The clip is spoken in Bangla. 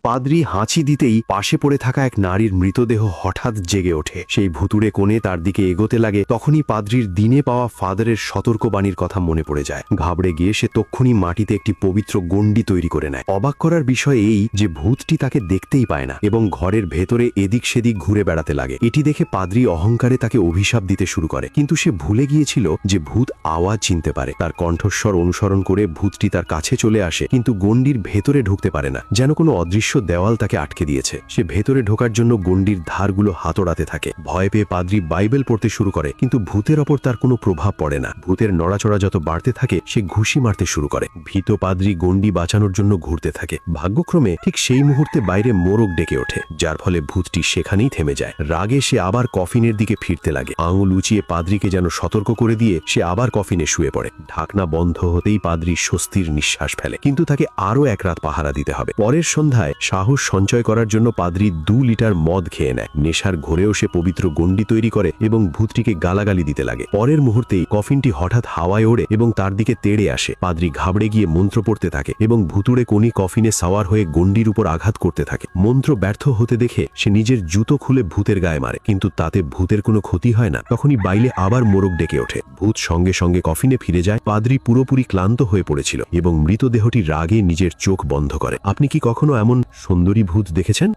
পাদ্রী হাঁচি দিতেই পাশে পড়ে থাকা এক নারীর মৃতদেহ হঠাৎ জেগে ওঠে। সেই ভুতুড়ে কোণে তার দিকে এগোতে লাগে। তখনই পাদ্রীর দিনে পাওয়া ফাদারের সতর্কবাণীর কথা মনে পড়ে যায়। ঘাবড়ে গিয়ে সে তক্ষুনি মাটিতে একটি পবিত্র গণ্ডি তৈরি করে নেয়। অবাক করার বিষয় এই যে ভূতটি তাকে দেখতেই পায় না এবং ঘরের ভেতরে এদিক সেদিক ঘুরে বেড়াতে লাগে। এটি দেখে পাদ্রী অহংকারে তাকে অভিশাপ দিতে শুরু করে, কিন্তু সে ভুলে গিয়েছিল যে ভূত আওয়াজ চিনতে পারে। তার কণ্ঠস্বর অনুসরণ করে ভূতটি তার কাছে চলে আসে, কিন্তু গণ্ডির ভেতরে ঢুকতে পারে না, যেন কোনো অদৃশ্য দেওয়াল তাকে আটকে দিয়েছে। সে ভেতরে ঢোকার জন্য গণ্ডির ধারগুলো হাতড়াতে থাকে। ভয় পেয়ে পাদ্রী বাইবেল পড়তে শুরু করে, কিন্তু ভূতের ওপর তার কোনো প্রভাব পড়ে না। ভূতের নড়াচড়া যত বাড়তে থাকে সে ঘুষি মারতে শুরু করে। ভীত পাদ্রী গণ্ডি বাঁচানোর জন্য ঘুরতে থাকে। ভাগ্যক্রমে ঠিক সেই মুহূর্তে বাইরে মোরগ ডেকে ওঠে, যার ফলে ভূতটি সেখানেই থেমে যায়। রাগে সে আবার কফিনের দিকে ফিরতে লাগে। আঙুল উঁচিয়ে পাদ্রীকে যেন সতর্ক করে দিয়ে সে আবার কফিনে শুয়ে পড়ে। ঢাকনা বন্ধ হতেই পাদ্রী স্বস্তির নিঃশ্বাস ফেলে, কিন্তু তাকে আরও এক রাত পাহারা দিতে হবে। পরের সন্ধ্যায় সাহস সঞ্চয় করার জন্য পাদ্রী 2 লিটার মদ খেয়ে নেয়। নেশার ঘোরেও সে পবিত্র গণ্ডি তৈরি করে এবং ভূতটিকে গালাগালি দিতে লাগে। পরের মুহূর্তেই কফিনটি হঠাৎ হাওয়ায় ওড়ে এবং তার দিকে তেড়ে আসে। পাদ্রী ঘাবড়ে গিয়ে মন্ত্র পড়তে থাকে এবং ভুতুড়ে কোনি কফিনে সাওয়ার হয়ে গণ্ডির উপর আঘাত করতে থাকে। মন্ত্র ব্যর্থ হতে দেখে সে নিজের জুতো খুলে ভূতের গায়ে মারে, কিন্তু তাতে ভূতের কোনো ক্ষতি হয় না। তখনই বাইরে আবার মোরগ ডেকে ওঠে। ভূত সঙ্গে সঙ্গে কফিনে ফিরে যায়। পাদ্রী পুরোপুরি ক্লান্ত হয়ে পড়েছিল এবং মৃতদেহটি রাগে নিজের চোখ বন্ধ করে। আপনি কি কখনো এমন সুন্দরী ভূত দেখেছেন?